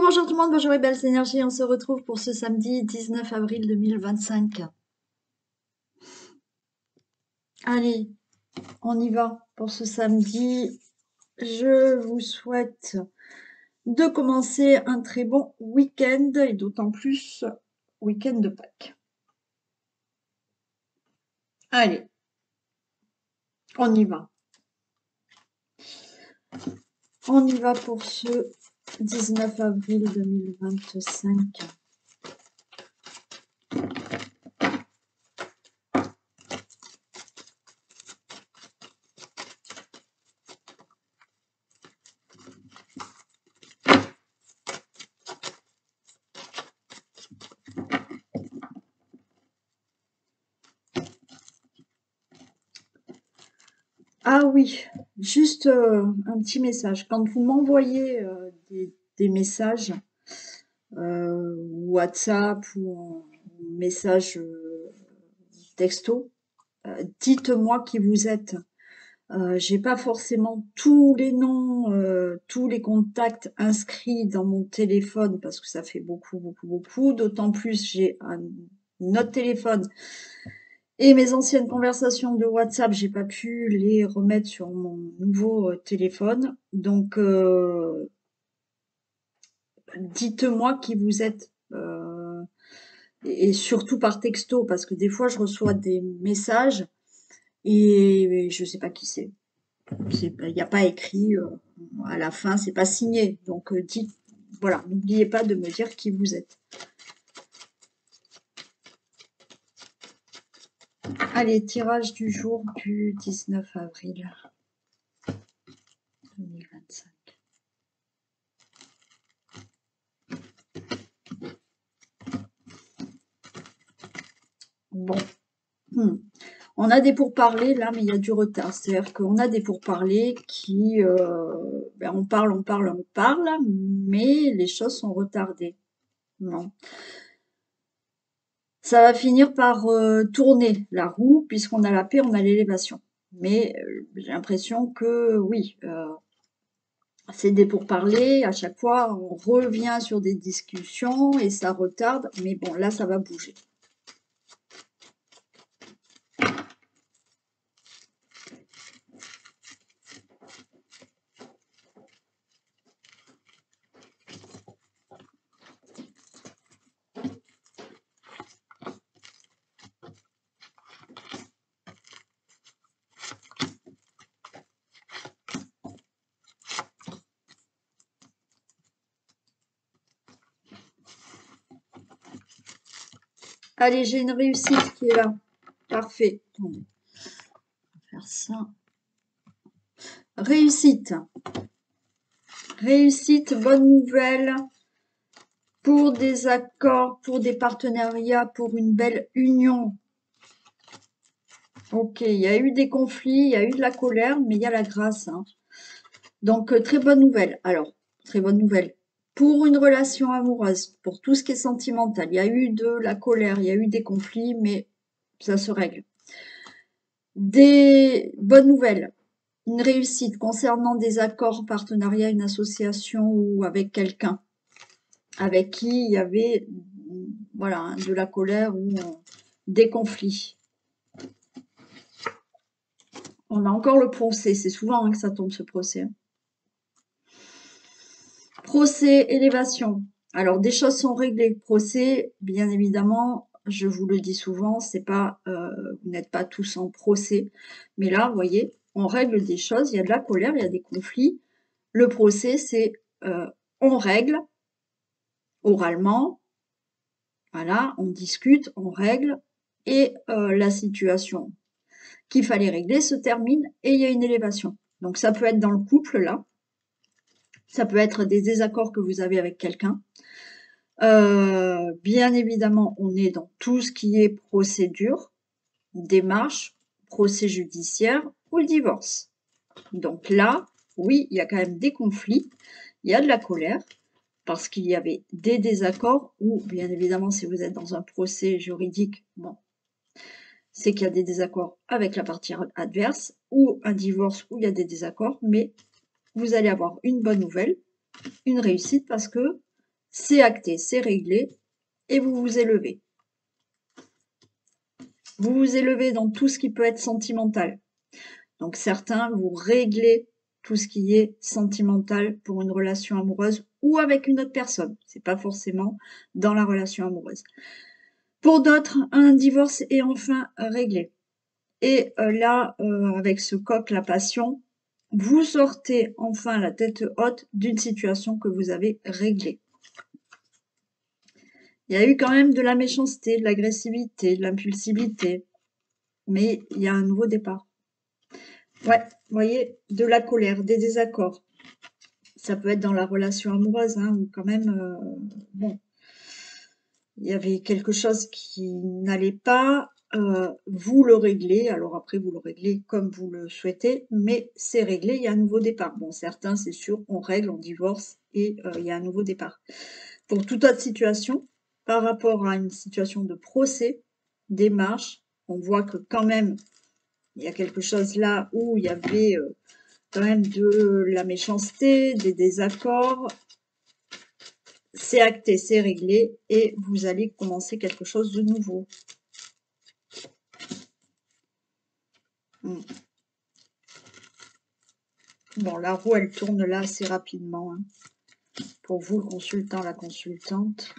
bonjour tout le monde, bonjour les belles énergies, on se retrouve pour ce samedi 19 avril 2025. Allez, on y va pour ce samedi. Je vous souhaite de commencer un très bon week-end et d'autant plus week-end de Pâques. Allez, on y va. On y va pour ce 19 avril 2025. Ah oui, juste un petit message. Quand vous m'envoyez des messages, WhatsApp ou un message texto, dites-moi qui vous êtes. J'ai pas forcément tous les noms, tous les contacts inscrits dans mon téléphone parce que ça fait beaucoup. D'autant plus, j'ai un autre téléphone et mes anciennes conversations de WhatsApp, j'ai pas pu les remettre sur mon nouveau téléphone. Donc, dites-moi qui vous êtes. Et surtout par texto, parce que des fois, je reçois des messages et je sais pas qui c'est. Il n'y a pas écrit à la fin, c'est pas signé. Donc, voilà, n'oubliez pas de me dire qui vous êtes. Allez, tirage du jour du 19 avril 2025. Bon. On a des pourparlers là, mais il y a du retard. C'est-à-dire qu'on a des pourparlers qui, on parle, mais les choses sont retardées. Non. Ça va finir par tourner la roue, puisqu'on a la paix, on a l'élévation. Mais j'ai l'impression que oui, c'est des pourparlers. À chaque fois, on revient sur des discussions et ça retarde. Mais bon, là, ça va bouger. Allez, j'ai une réussite qui est là. Parfait. Attendez. On va faire ça. Réussite. Réussite, bonne nouvelle pour des accords, pour des partenariats, pour une belle union. Ok, il y a eu des conflits, il y a eu de la colère, mais il y a la grâce. Hein. Donc, très bonne nouvelle. Alors, très bonne nouvelle. Pour une relation amoureuse, pour tout ce qui est sentimental, il y a eu de la colère, il y a eu des conflits, mais ça se règle. Des bonnes nouvelles. Une réussite concernant des accords, partenariats, une association ou avec quelqu'un avec qui il y avait voilà, de la colère ou des conflits. On a encore le procès, c'est souvent que ça tombe ce procès. Procès, élévation. Alors des choses sont réglées. Procès, bien évidemment, je vous le dis souvent, c'est pas, vous n'êtes pas tous en procès. Mais là, vous voyez, on règle des choses, il y a de la colère, il y a des conflits. Le procès, c'est on règle oralement, voilà, on discute, on règle, et la situation qu'il fallait régler se termine et il y a une élévation. Donc ça peut être dans le couple là, ça peut être des désaccords que vous avez avec quelqu'un. Bien évidemment, on est dans tout ce qui est procédure, démarche, procès judiciaire ou le divorce. Donc là, oui, il y a quand même des conflits, il y a de la colère, parce qu'il y avait des désaccords, ou bien évidemment, si vous êtes dans un procès juridique, bon, c'est qu'il y a des désaccords avec la partie adverse, ou un divorce où il y a des désaccords, mais vous allez avoir une bonne nouvelle, une réussite, parce que c'est acté, c'est réglé, et vous vous élevez. Vous vous élevez dans tout ce qui peut être sentimental. Donc certains, vous réglez tout ce qui est sentimental pour une relation amoureuse ou avec une autre personne. C'est pas forcément dans la relation amoureuse. Pour d'autres, un divorce est enfin réglé. Et là, avec ce coq, la passion, vous sortez enfin la tête haute d'une situation que vous avez réglée. Il y a eu quand même de la méchanceté, de l'agressivité, de l'impulsivité, mais il y a un nouveau départ. Ouais, vous voyez, de la colère, des désaccords. Ça peut être dans la relation amoureuse, hein, où quand même, bon, il y avait quelque chose qui n'allait pas, vous le réglez. Alors après, vous le réglez comme vous le souhaitez, mais c'est réglé, il y a un nouveau départ. Bon, certains, c'est sûr, on règle, on divorce et il y a un nouveau départ. Pour toute autre situation, par rapport à une situation de procès, démarche, on voit que quand même, il y a quelque chose là où il y avait quand même de la méchanceté, des désaccords. C'est acté, c'est réglé et vous allez commencer quelque chose de nouveau. Bon, la roue, elle tourne là assez rapidement. Hein. Pour vous, le consultant, la consultante.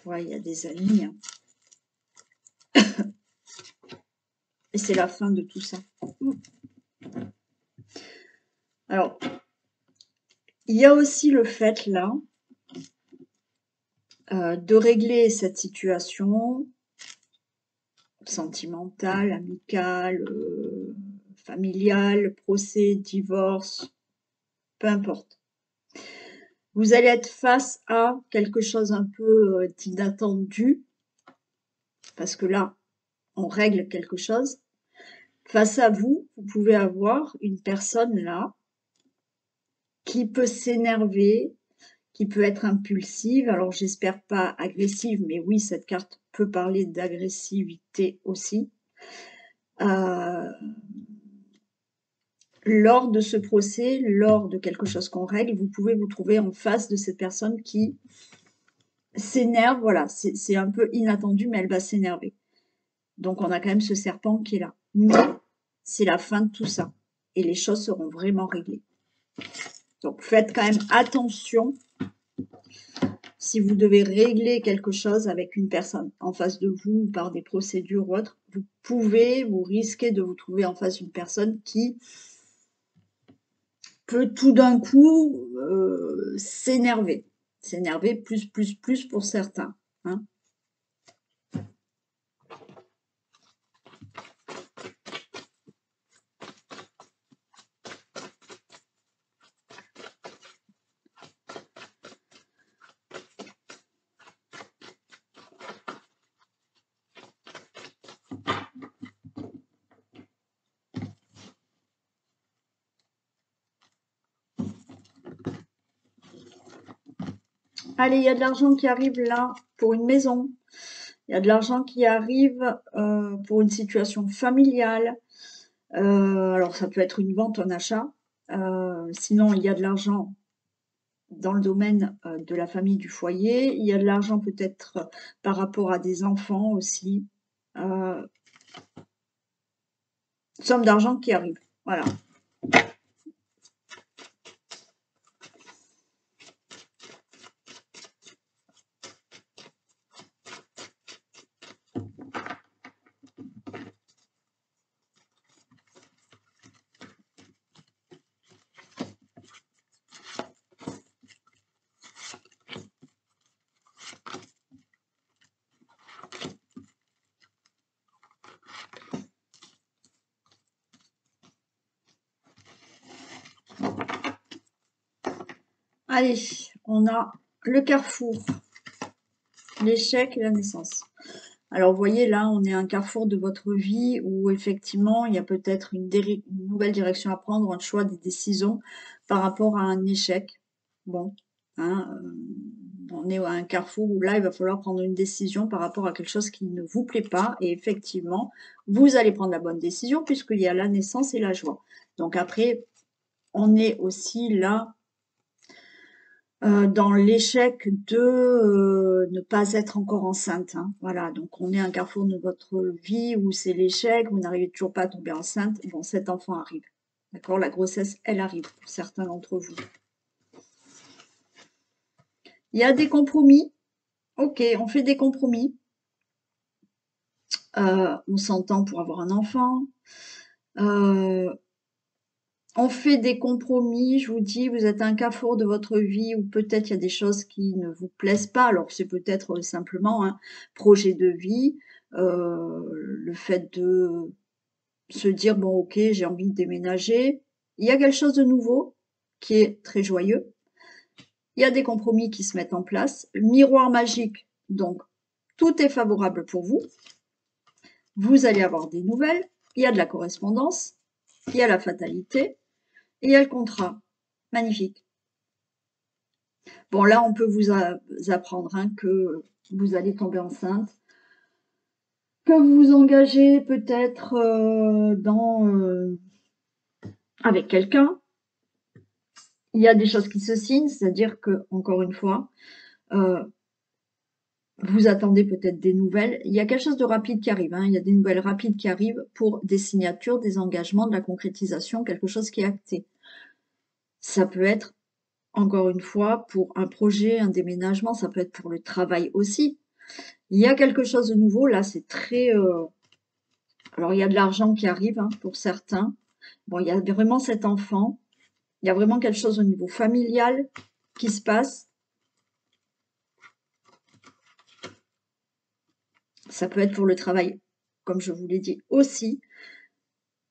Ouais, il y a des amis. Hein. Et c'est la fin de tout ça. Alors, il y a aussi le fait, là, de régler cette situation sentimentale, amicale, familiale, procès, divorce, peu importe. Vous allez être face à quelque chose un peu d'inattendu, parce que là, on règle quelque chose. Face à vous, vous pouvez avoir une personne là qui peut s'énerver, qui peut être impulsive. Alors, j'espère pas agressive, mais oui, cette carte peut parler d'agressivité aussi. Lors de ce procès, lors de quelque chose qu'on règle, vous pouvez vous trouver en face de cette personne qui s'énerve. Voilà, c'est un peu inattendu, mais elle va s'énerver. Donc, on a quand même ce serpent qui est là. Mais c'est la fin de tout ça. Et les choses seront vraiment réglées. Donc, faites quand même attention si vous devez régler quelque chose avec une personne en face de vous, par des procédures ou autres. Vous risquez de vous trouver en face d'une personne qui peut tout d'un coup s'énerver. S'énerver plus pour certains. Hein. Allez, il y a de l'argent qui arrive là pour une maison. Il y a de l'argent qui arrive pour une situation familiale. Alors, ça peut être une vente, un achat. Sinon, il y a de l'argent dans le domaine de la famille, du foyer. Il y a de l'argent peut-être par rapport à des enfants aussi. Somme d'argent qui arrive. Voilà. Allez, on a le carrefour, l'échec et la naissance. Alors, vous voyez, là, on est à un carrefour de votre vie où, effectivement, il y a peut-être une nouvelle direction à prendre, un choix, des décisions par rapport à un échec. Bon, hein, on est à un carrefour où, là, il va falloir prendre une décision par rapport à quelque chose qui ne vous plaît pas. Et effectivement, vous allez prendre la bonne décision puisqu'il y a la naissance et la joie. Donc, après, on est aussi là dans l'échec de ne pas être encore enceinte, hein. Voilà, donc on est à un carrefour de votre vie où c'est l'échec, vous n'arrivez toujours pas à tomber enceinte. Bon, cet enfant arrive. D'accord? La grossesse, elle arrive pour certains d'entre vous. Il y a des compromis. Ok, on fait des compromis. On s'entend pour avoir un enfant. On fait des compromis, je vous dis, vous êtes à un carrefour de votre vie où peut-être il y a des choses qui ne vous plaisent pas, alors c'est peut-être simplement un projet de vie, le fait de se dire: «Bon OK, j'ai envie de déménager». Il y a quelque chose de nouveau qui est très joyeux. Il y a des compromis qui se mettent en place. Le miroir magique, donc tout est favorable pour vous. Vous allez avoir des nouvelles, il y a de la correspondance, il y a la fatalité et il y a le contrat. Magnifique. Bon, là, on peut vous apprendre hein, que vous allez tomber enceinte, que vous vous engagez peut-être avec quelqu'un. Il y a des choses qui se signent, c'est-à-dire que, encore une fois, vous attendez peut-être des nouvelles. Il y a quelque chose de rapide qui arrive. Hein. Il y a des nouvelles rapides qui arrivent pour des signatures, des engagements, de la concrétisation, quelque chose qui est acté. Ça peut être, encore une fois, pour un projet, un déménagement, ça peut être pour le travail aussi. Il y a quelque chose de nouveau, là, c'est très... alors, il y a de l'argent qui arrive hein, pour certains. Bon, il y a vraiment cet enfant. Il y a vraiment quelque chose au niveau familial qui se passe. Ça peut être pour le travail, comme je vous l'ai dit aussi.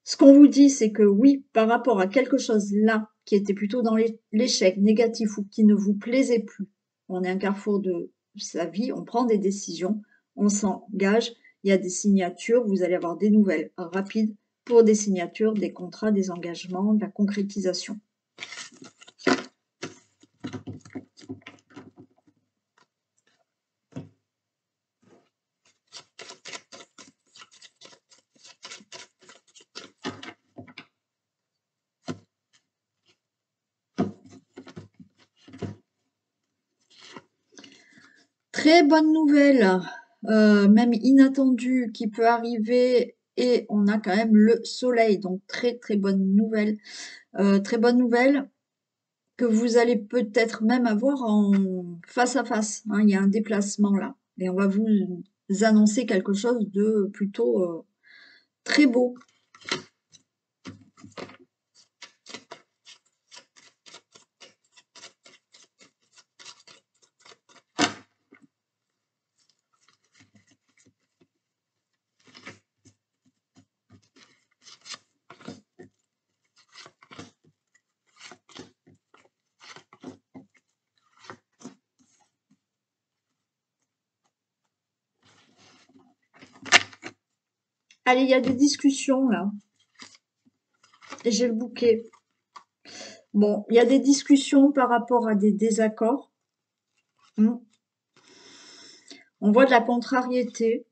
Ce qu'on vous dit, c'est que oui, par rapport à quelque chose là, qui était plutôt dans l'échec négatif ou qui ne vous plaisait plus, on est à un carrefour de sa vie, on prend des décisions, on s'engage, il y a des signatures, vous allez avoir des nouvelles rapides pour des signatures, des contrats, des engagements, de la concrétisation. Très bonne nouvelle, même inattendue, qui peut arriver et on a quand même le soleil, donc très très bonne nouvelle. Très bonne nouvelle que vous allez peut-être même avoir en face à face, hein. Il y a un déplacement là et on va vous annoncer quelque chose de plutôt très beau. Allez, il y a des discussions là. Et j'ai le bouquet. Bon, il y a des discussions par rapport à des désaccords. On voit de la contrariété.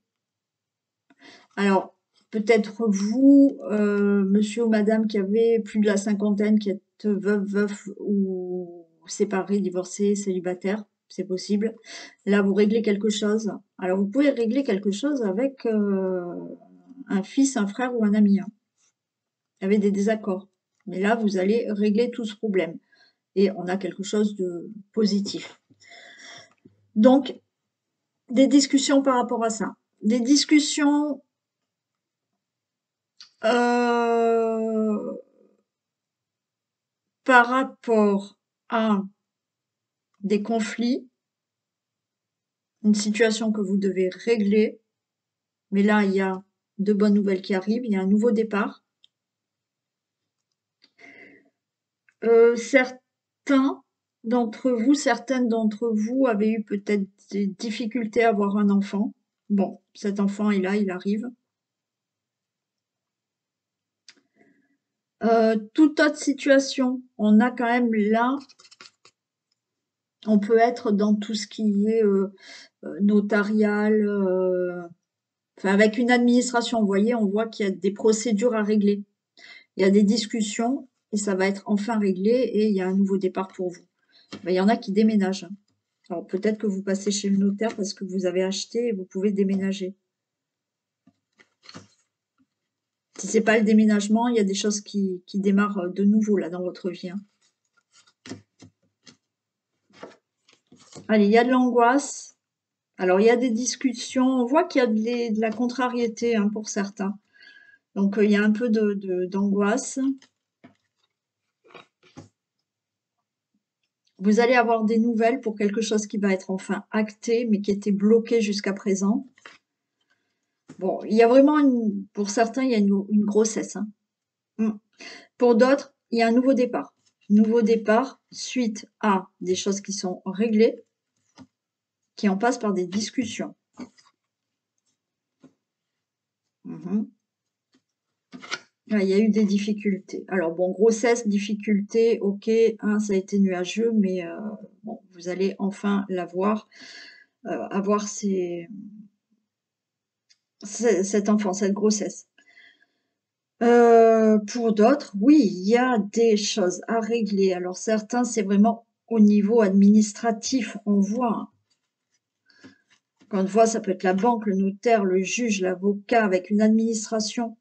Alors, peut-être vous, monsieur ou madame qui avez plus de la cinquantaine, qui êtes veuf ou séparé, divorcé, célibataire, c'est possible. Là, vous réglez quelque chose. Alors, vous pouvez régler quelque chose avec un fils, un frère ou un ami. Hein. Il y avait des désaccords. Mais là, vous allez régler tout ce problème. Et on a quelque chose de positif. Donc, des discussions par rapport à ça. Des discussions par rapport à des conflits, une situation que vous devez régler, mais là, il y a de bonnes nouvelles qui arrivent, il y a un nouveau départ. Certaines d'entre vous avaient eu peut-être des difficultés à avoir un enfant. Bon, cet enfant est là, il arrive. Toute autre situation, on a quand même là, on peut être dans tout ce qui est notarial, enfin avec une administration, vous voyez, on voit qu'il y a des procédures à régler. Il y a des discussions et ça va être enfin réglé et il y a un nouveau départ pour vous. Ben, il y en a qui déménagent, hein. Alors peut-être que vous passez chez le notaire parce que vous avez acheté et vous pouvez déménager. Si c'est pas le déménagement, il y a des choses qui démarrent de nouveau là dans votre vie, hein. Allez, il y a de l'angoisse. Alors il y a des discussions. On voit qu'il y a de la contrariété, hein, pour certains. Donc il y a un peu d'angoisse. Vous allez avoir des nouvelles pour quelque chose qui va être enfin acté, mais qui était bloqué jusqu'à présent. Bon, il y a vraiment pour certains, il y a une grossesse, hein. Pour d'autres, il y a un nouveau départ. Nouveau départ suite à des choses qui sont réglées, qui en passent par des discussions. Il y a eu des difficultés. Alors bon, grossesse, difficultés, ok, hein, ça a été nuageux, mais bon, vous allez enfin l'avoir, avoir cet enfant, cette grossesse. Pour d'autres, oui, il y a des choses à régler. Alors certains, c'est vraiment au niveau administratif, on voit, hein. Encore une fois, ça peut être la banque, le notaire, le juge, l'avocat, avec une administration.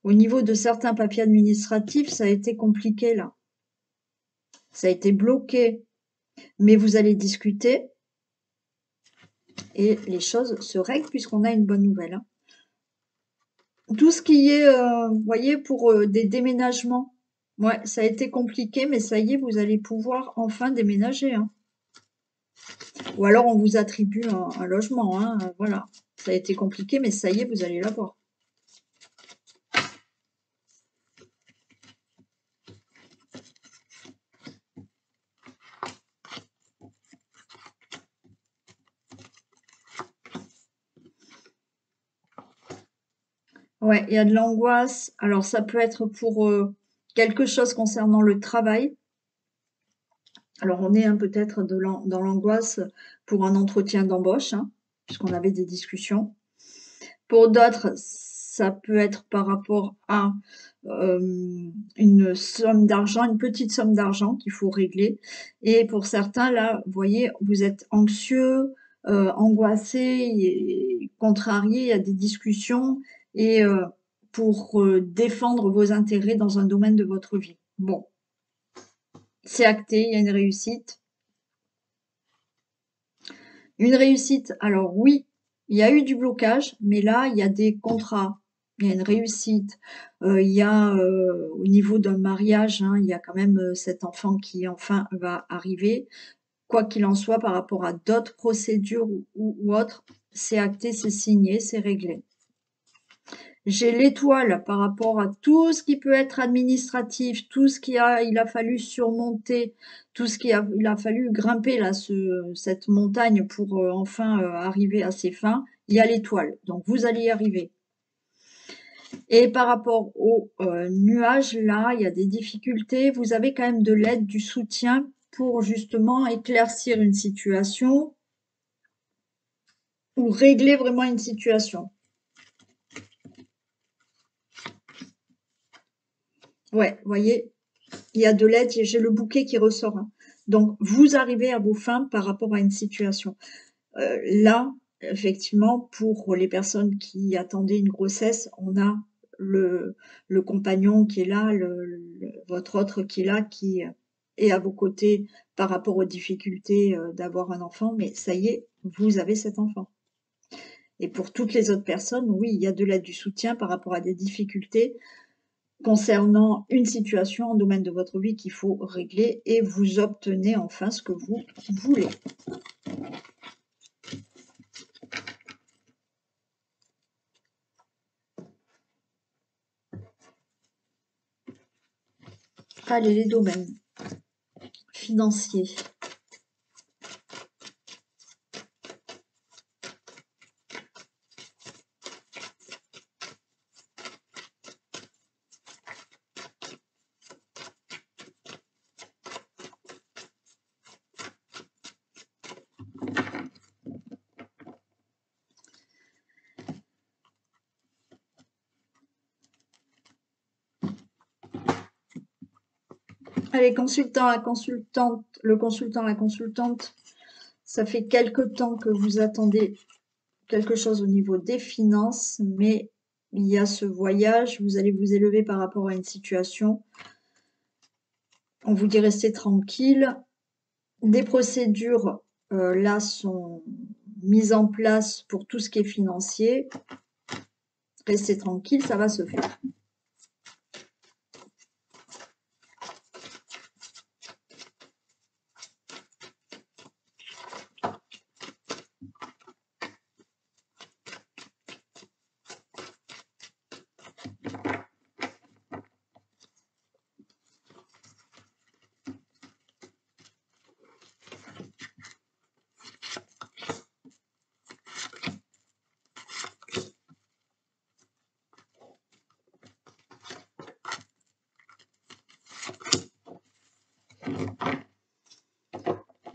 Au niveau de certains papiers administratifs, ça a été compliqué là. Ça a été bloqué, mais vous allez discuter et les choses se règlent puisqu'on a une bonne nouvelle, hein. Tout ce qui est, vous voyez, pour des déménagements, ouais, ça a été compliqué, mais ça y est, vous allez pouvoir enfin déménager, hein. Ou alors on vous attribue un logement, hein, voilà. Ça a été compliqué, mais ça y est, vous allez l'avoir. Ouais, il y a de l'angoisse. Alors ça peut être pour quelque chose concernant le travail. Alors on est peut-être dans l'angoisse pour un entretien d'embauche, hein, puisqu'on avait des discussions. Pour d'autres, ça peut être par rapport à une somme d'argent, une petite somme d'argent qu'il faut régler. Et pour certains, là, vous voyez, vous êtes anxieux, angoissé, et contrarié, il y a des discussions et pour défendre vos intérêts dans un domaine de votre vie. Bon, c'est acté, il y a une réussite. Une réussite, alors oui, il y a eu du blocage, mais là, il y a des contrats, il y a une réussite. Il y a, au niveau d'un mariage, hein, il y a quand même, cet enfant qui enfin va arriver. Quoi qu'il en soit, par rapport à d'autres procédures ou autres, c'est acté, c'est signé, c'est réglé. J'ai l'étoile par rapport à tout ce qui peut être administratif, tout ce qu'il a fallu surmonter, tout ce il a fallu grimper là, cette montagne pour enfin arriver à ses fins. Il y a l'étoile, donc vous allez y arriver. Et par rapport aux nuages, là, il y a des difficultés. Vous avez quand même de l'aide, du soutien pour justement éclaircir une situation ou régler vraiment une situation. Ouais, vous voyez, il y a de l'aide, j'ai le bouquet qui ressort, hein. Donc, vous arrivez à vos fins par rapport à une situation. Là, effectivement, pour les personnes qui attendaient une grossesse, on a le compagnon qui est là, votre autre qui est là, qui est à vos côtés par rapport aux difficultés d'avoir un enfant, mais ça y est, vous avez cet enfant. Et pour toutes les autres personnes, oui, il y a de l'aide, du soutien par rapport à des difficultés concernant une situation, un domaine de votre vie qu'il faut régler et vous obtenez enfin ce que vous voulez. Allez, les domaines financiers. Allez, consultant, la consultante, le consultant, la consultante, ça fait quelque temps que vous attendez quelque chose au niveau des finances, mais il y a ce voyage, vous allez vous élever par rapport à une situation. On vous dit restez tranquille. Des procédures, là, sont mises en place pour tout ce qui est financier. Restez tranquille, ça va se faire.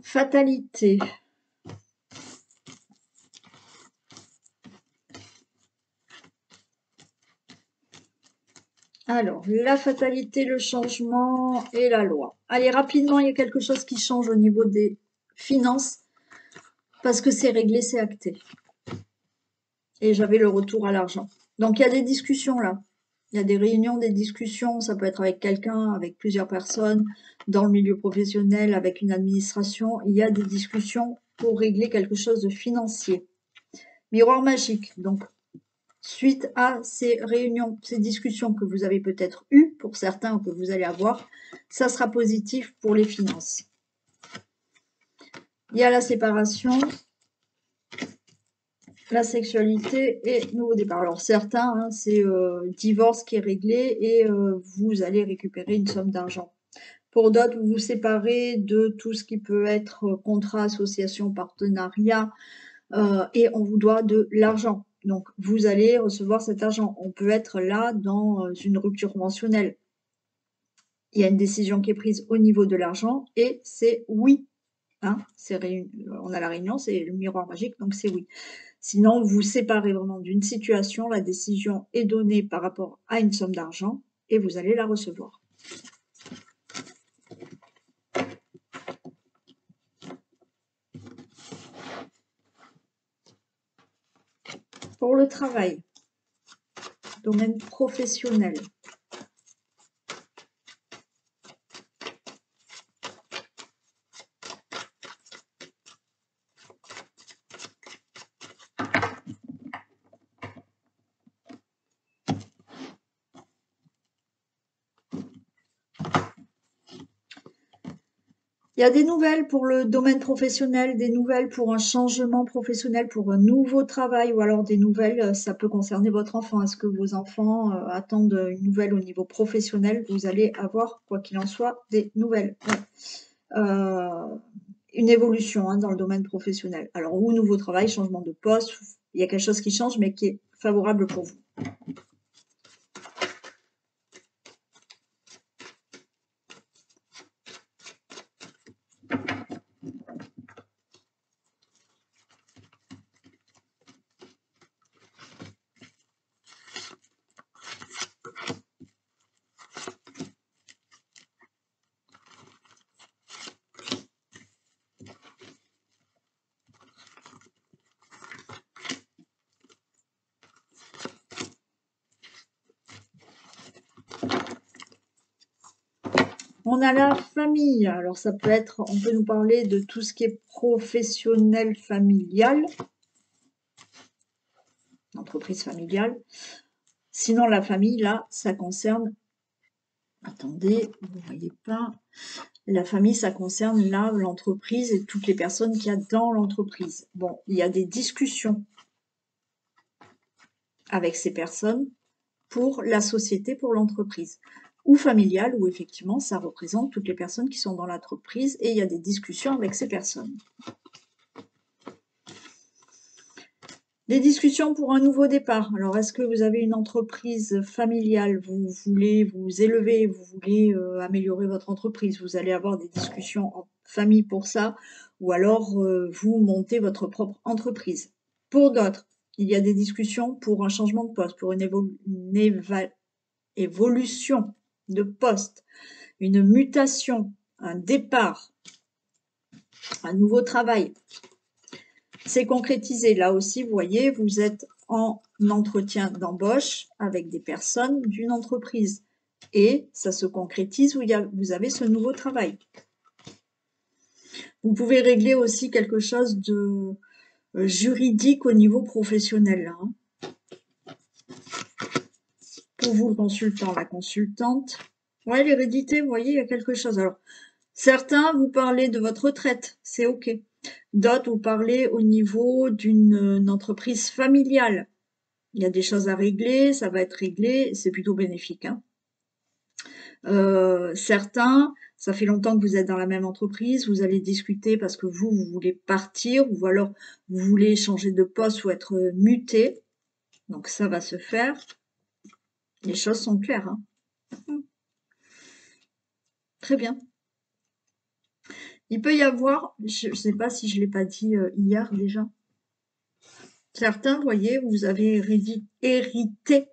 Fatalité. Alors, la fatalité, le changement et la loi. Allez, rapidement, il y a quelque chose qui change au niveau des finances parce que c'est réglé, c'est acté. Et j'avais le retour à l'argent. Donc, il y a des discussions là. Il y a des réunions, des discussions. Ça peut être avec quelqu'un, avec plusieurs personnes, dans le milieu professionnel, avec une administration. Il y a des discussions pour régler quelque chose de financier. Miroir magique. Donc, suite à ces réunions, ces discussions que vous avez peut-être eues, pour certains, ou que vous allez avoir, ça sera positif pour les finances. Il y a la séparation, la sexualité et nouveau départ. Alors certains, hein, c'est divorce qui est réglé et vous allez récupérer une somme d'argent. Pour d'autres, vous vous séparez de tout ce qui peut être contrat, association, partenariat et on vous doit de l'argent. Donc, vous allez recevoir cet argent. On peut être là dans une rupture conventionnelle. Il y a une décision qui est prise au niveau de l'argent et c'est oui. Hein, on a la réunion, c'est le miroir magique, donc c'est oui. Sinon, vous séparez vraiment d'une situation, la décision est donnée par rapport à une somme d'argent et vous allez la recevoir. Pour le travail, domaine professionnel, il y a des nouvelles pour le domaine professionnel, des nouvelles pour un changement professionnel, pour un nouveau travail, ou alors des nouvelles, ça peut concerner votre enfant. Est-ce que vos enfants attendent une nouvelle au niveau professionnel? Vous allez avoir, quoi qu'il en soit, des nouvelles. Ouais. Une évolution hein, dans le domaine professionnel. Alors, ou nouveau travail, changement de poste, il y a quelque chose qui change, mais qui est favorable pour vous. On a la famille. Alors, ça peut être, on peut nous parler de tout ce qui est professionnel familial, entreprise familiale. Sinon, la famille, là, ça concerne, attendez, vous ne voyez pas, la famille, ça concerne là l'entreprise et toutes les personnes qu'il y a dans l'entreprise. Bon, il y a des discussions avec ces personnes pour la société, pour l'entreprise. Ou familiale, où effectivement, ça représente toutes les personnes qui sont dans l'entreprise et il y a des discussions avec ces personnes. Des discussions pour un nouveau départ. Alors, est-ce que vous avez une entreprise familiale? Vous voulez vous élever, vous voulez améliorer votre entreprise. Vous allez avoir des discussions en famille pour ça. Ou alors, vous montez votre propre entreprise. Pour d'autres, il y a des discussions pour un changement de poste, pour une évolution de poste, une mutation, un départ, un nouveau travail. C'est concrétisé. Là aussi, vous voyez, vous êtes en entretien d'embauche avec des personnes d'une entreprise. Et ça se concrétise où vous avez ce nouveau travail. Vous pouvez régler aussi quelque chose de juridique au niveau professionnel. Hein. Pour vous, le consultant, la consultante. Ouais, l'hérédité, vous voyez, il y a quelque chose. Alors, certains, vous parlez de votre retraite, c'est OK. D'autres, vous parlez au niveau d'une entreprise familiale. Il y a des choses à régler, ça va être réglé, c'est plutôt bénéfique. Hein. Certains, ça fait longtemps que vous êtes dans la même entreprise, vous allez discuter parce que vous voulez partir ou alors vous voulez changer de poste ou être muté. Donc ça va se faire. Les choses sont claires. Hein. Très bien. Il peut y avoir, je ne sais pas si je ne l'ai pas dit hier déjà, certains, vous voyez, vous avez hérité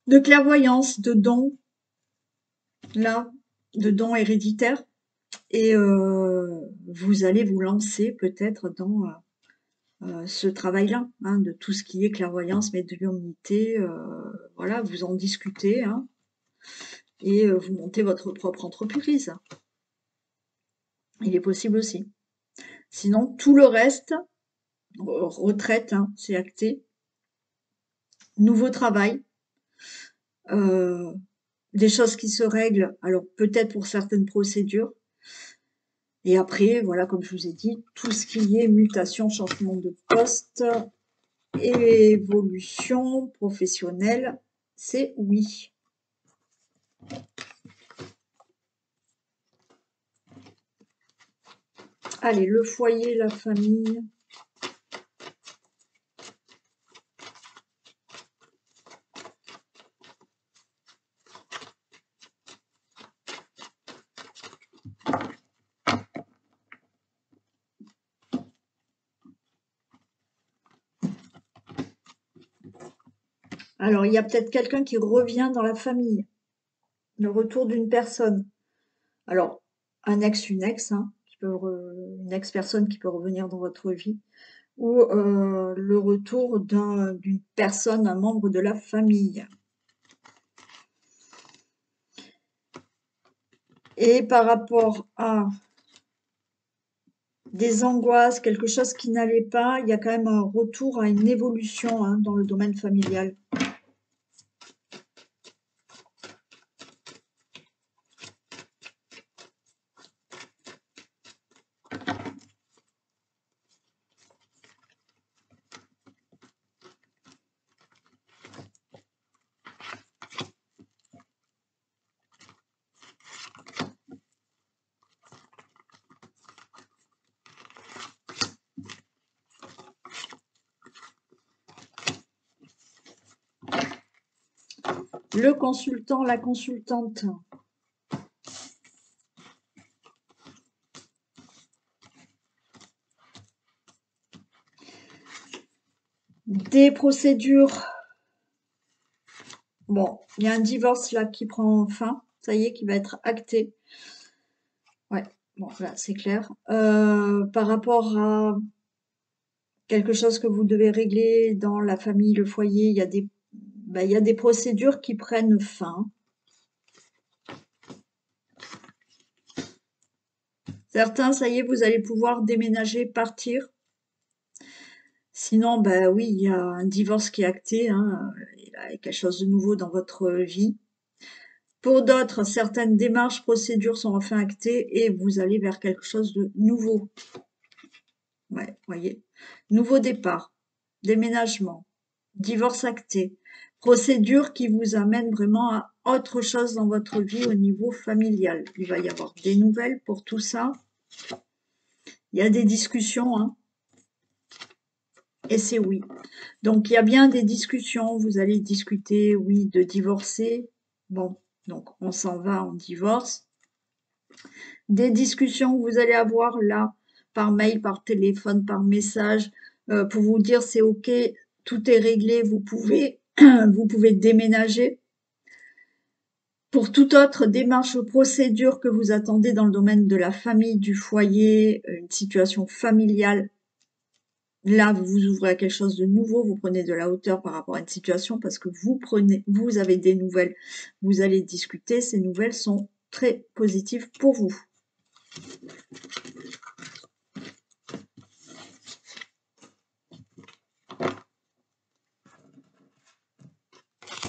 de clairvoyance, de dons, là, de dons héréditaires, et vous allez vous lancer peut-être dans ce travail-là, hein, de tout ce qui est clairvoyance, médiumnité, voilà, vous en discutez, hein, et vous montez votre propre entreprise. Il est possible aussi. Sinon, tout le reste, retraite, hein, c'est acté, nouveau travail, des choses qui se règlent, alors peut-être pour certaines procédures, et après, voilà, comme je vous ai dit, tout ce qui est mutation, changement de poste, évolution professionnelle, c'est oui. Allez, le foyer, la famille. Alors, il y a peut-être quelqu'un qui revient dans la famille. Le retour d'une personne. Alors, un ex, une ex, hein, une ex-personne qui peut revenir dans votre vie. Ou le retour d'une personne, un membre de la famille. Et par rapport à des angoisses, quelque chose qui n'allait pas, il y a quand même un retour à une évolution hein, dans le domaine familial. Le consultant, la consultante. Des procédures. Bon, il y a un divorce là qui prend fin. Ça y est, qui va être acté. Ouais, bon, là, c'est clair. Par rapport à quelque chose que vous devez régler dans la famille, le foyer, il y a des procédures qui prennent fin. Certains, ça y est, vous allez pouvoir déménager, partir. Sinon, ben oui, il y a un divorce qui est acté, hein, il y a quelque chose de nouveau dans votre vie. Pour d'autres, certaines démarches, procédures sont enfin actées et vous allez vers quelque chose de nouveau. Ouais, voyez. Nouveau départ, déménagement, divorce acté, procédure qui vous amène vraiment à autre chose dans votre vie au niveau familial. Il va y avoir des nouvelles pour tout ça. Il y a des discussions, hein. Et c'est oui. Donc, il y a bien des discussions. Vous allez discuter, oui, de divorcer. Bon, donc on s'en va, on divorce. Des discussions que vous allez avoir là, par mail, par téléphone, par message, pour vous dire c'est OK, tout est réglé, vous pouvez déménager. Pour toute autre démarche ou procédure que vous attendez dans le domaine de la famille, du foyer, une situation familiale, là, vous vous ouvrez à quelque chose de nouveau, vous prenez de la hauteur par rapport à une situation parce que vous avez des nouvelles, vous allez discuter, ces nouvelles sont très positives pour vous.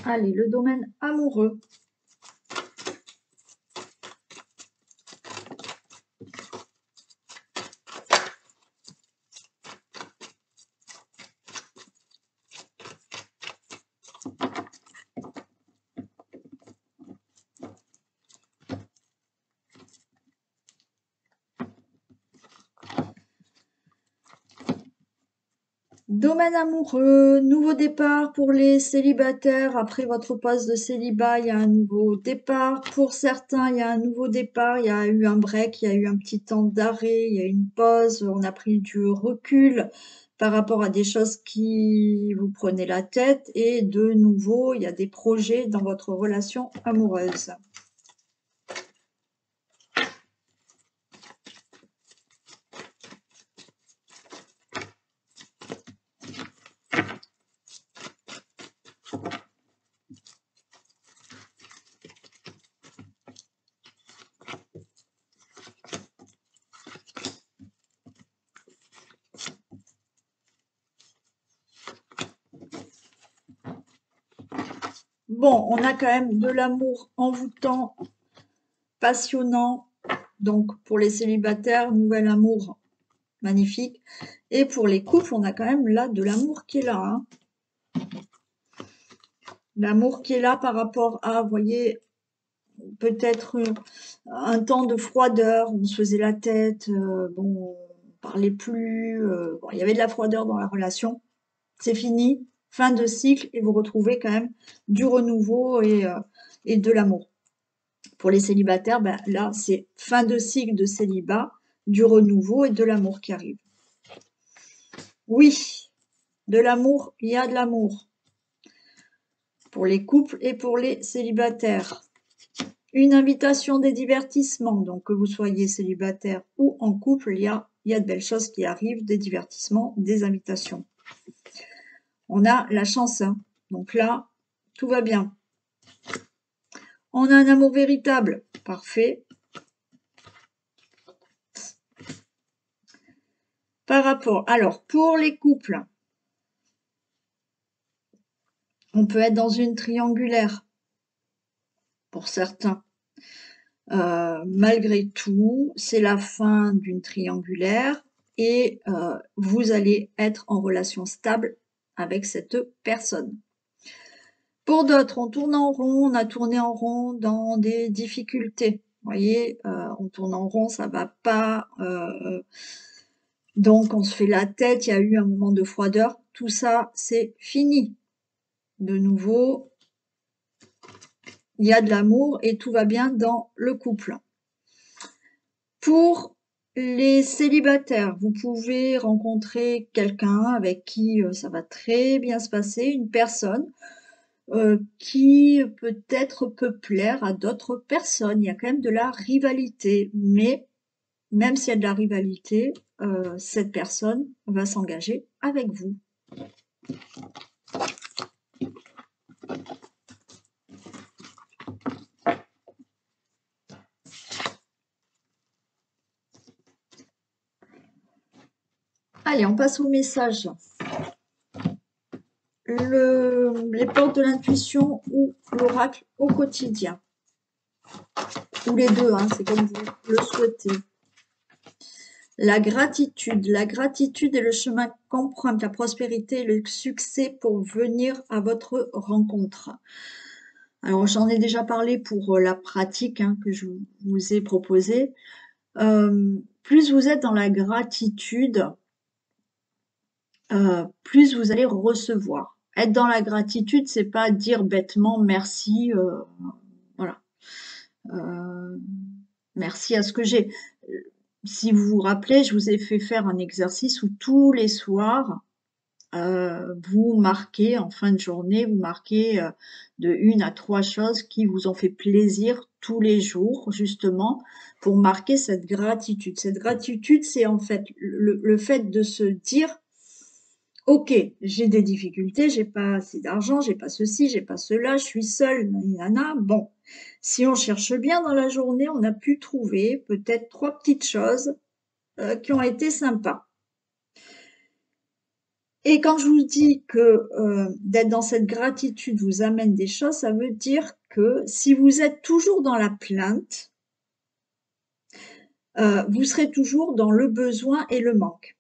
Allez, le domaine amoureux. Domaine amoureux, nouveau départ pour les célibataires. Après votre pause de célibat, il y a un nouveau départ. Pour certains, il y a un nouveau départ. Il y a eu un break, il y a eu un petit temps d'arrêt, il y a eu une pause. On a pris du recul par rapport à des choses qui vous prenaient la tête. Et de nouveau, il y a des projets dans votre relation amoureuse. Bon, on a quand même de l'amour envoûtant, passionnant. Donc, pour les célibataires, nouvel amour magnifique. Et pour les couples, on a quand même là de l'amour qui est là. Hein. L'amour qui est là par rapport à, vous voyez, peut-être un temps de froideur, on se faisait la tête, bon, on parlait plus, bon, il y avait de la froideur dans la relation. C'est fini, fin de cycle, et vous retrouvez quand même du renouveau et de l'amour. Pour les célibataires, ben, là, c'est fin de cycle de célibat, du renouveau et de l'amour qui arrive. Oui, de l'amour, il y a de l'amour. Pour les couples et pour les célibataires. Une invitation des divertissements, donc que vous soyez célibataire ou en couple, il y a de belles choses qui arrivent, des divertissements, des invitations. On a la chance, hein. Donc là, tout va bien. On a un amour véritable, parfait. Par rapport, alors, pour les couples, on peut être dans une triangulaire, pour certains. Malgré tout, c'est la fin d'une triangulaire et vous allez être en relation stable avec cette personne. Pour d'autres, on tourne en rond, on a tourné en rond dans des difficultés. Vous voyez, on tourne en rond, ça va pas. Donc, on se fait la tête, il y a eu un moment de froideur. Tout ça, c'est fini. De nouveau, il y a de l'amour et tout va bien dans le couple. Pour les célibataires, vous pouvez rencontrer quelqu'un avec qui ça va très bien se passer, une personne qui peut-être peut plaire à d'autres personnes. Il y a quand même de la rivalité, mais même s'il y a de la rivalité, cette personne va s'engager avec vous. Allez, on passe au message. Les portes de l'intuition ou l'oracle au quotidien. Ou les deux, hein, c'est comme vous le souhaitez. La gratitude est le chemin qu'emprunte la prospérité et le succès pour venir à votre rencontre. Alors, j'en ai déjà parlé pour la pratique hein, que je vous ai proposée. Plus vous êtes dans la gratitude, plus vous allez recevoir. Être dans la gratitude, c'est pas dire bêtement merci, voilà. Merci à ce que j'ai. Si vous vous rappelez, je vous ai fait faire un exercice où tous les soirs, vous marquez en fin de journée, vous marquez de 1 à 3 choses qui vous ont fait plaisir tous les jours, justement, pour marquer cette gratitude. Cette gratitude, c'est en fait le fait de se dire, ok, j'ai des difficultés, j'ai pas assez d'argent, j'ai pas ceci, j'ai pas cela, je suis seule, nanana. Bon, si on cherche bien dans la journée, on a pu trouver peut-être 3 petites choses qui ont été sympas. Et quand je vous dis que d'être dans cette gratitude vous amène des choses, ça veut dire que si vous êtes toujours dans la plainte, vous serez toujours dans le besoin et le manque.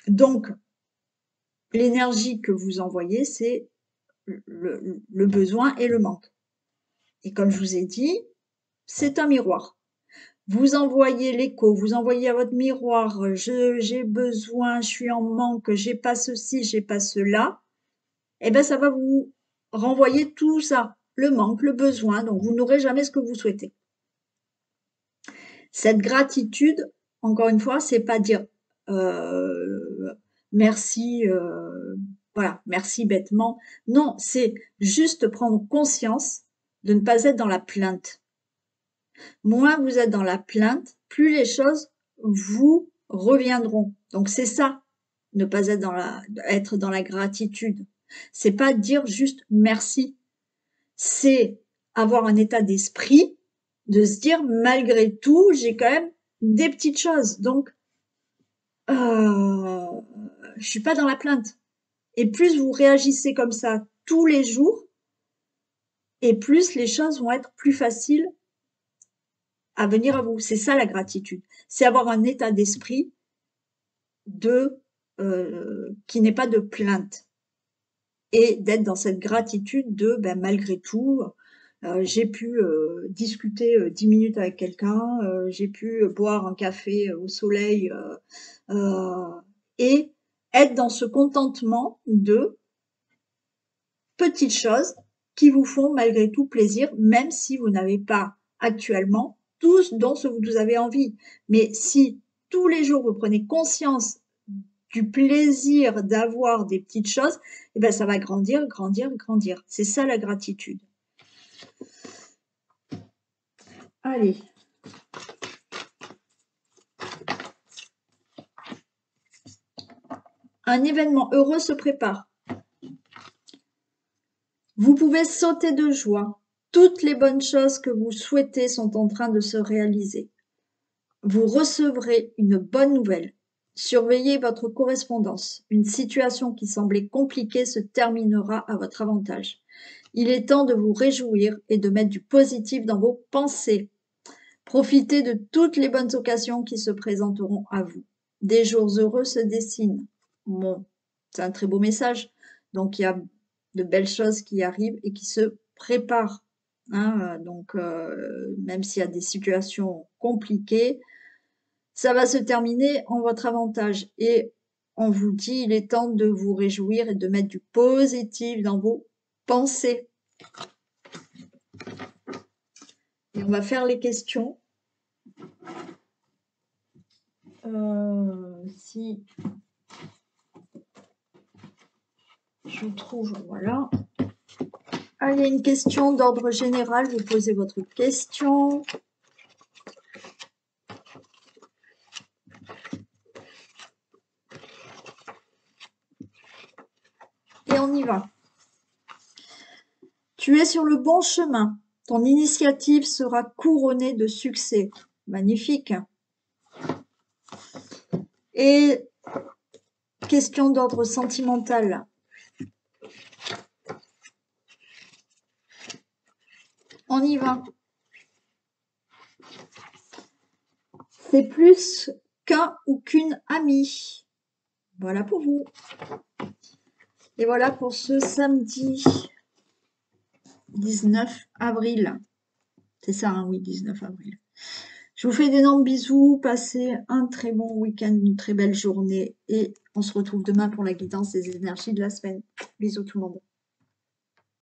Donc, l'énergie que vous envoyez, c'est le besoin et le manque. Et comme je vous ai dit, c'est un miroir. Vous envoyez l'écho, vous envoyez à votre miroir, j'ai besoin, je suis en manque, j'ai pas ceci, j'ai pas cela. Eh ben, ça va vous renvoyer tout ça, le manque, le besoin, donc vous n'aurez jamais ce que vous souhaitez. Cette gratitude, encore une fois, c'est pas dire merci, voilà, merci bêtement. Non, c'est juste prendre conscience de ne pas être dans la plainte. Moins vous êtes dans la plainte, plus les choses vous reviendront. Donc c'est ça, ne pas être être dans la gratitude. C'est pas dire juste merci. C'est avoir un état d'esprit de se dire malgré tout, j'ai quand même des petites choses. Donc, je suis pas dans la plainte. Et plus vous réagissez comme ça tous les jours, et plus les choses vont être plus faciles à venir à vous. C'est ça la gratitude. C'est avoir un état d'esprit qui n'est pas de plainte. Et d'être dans cette gratitude de ben, malgré tout, j'ai pu discuter 10 minutes avec quelqu'un, j'ai pu boire un café au soleil et être dans ce contentement de petites choses qui vous font malgré tout plaisir, même si vous n'avez pas actuellement tout ce dont vous avez envie. Mais si tous les jours vous prenez conscience du plaisir d'avoir des petites choses, et ben ça va grandir, grandir, grandir. C'est ça la gratitude. Allez. Un événement heureux se prépare. Vous pouvez sauter de joie. Toutes les bonnes choses que vous souhaitez sont en train de se réaliser. Vous recevrez une bonne nouvelle. Surveillez votre correspondance. Une situation qui semblait compliquée se terminera à votre avantage. Il est temps de vous réjouir et de mettre du positif dans vos pensées. Profitez de toutes les bonnes occasions qui se présenteront à vous. Des jours heureux se dessinent. Bon, c'est un très beau message. Donc, il y a de belles choses qui arrivent et qui se préparent. Hein, donc, même s'il y a des situations compliquées, ça va se terminer en votre avantage. Et on vous dit, il est temps de vous réjouir et de mettre du positif dans vos pensées. Et on va faire les questions. Si je trouve, voilà. Ah, il y a une question d'ordre général. Vous posez votre question. Et on y va. Tu es sur le bon chemin. Ton initiative sera couronnée de succès. Magnifique. Et question d'ordre sentimental. On y va. C'est plus qu'un ou qu'une amie. Voilà pour vous. Et voilà pour ce samedi 19 avril. C'est ça, hein, oui, 19 avril. Je vous fais d'énormes bisous. Passez un très bon week-end, une très belle journée. Et on se retrouve demain pour la guidance des énergies de la semaine. Bisous tout le monde.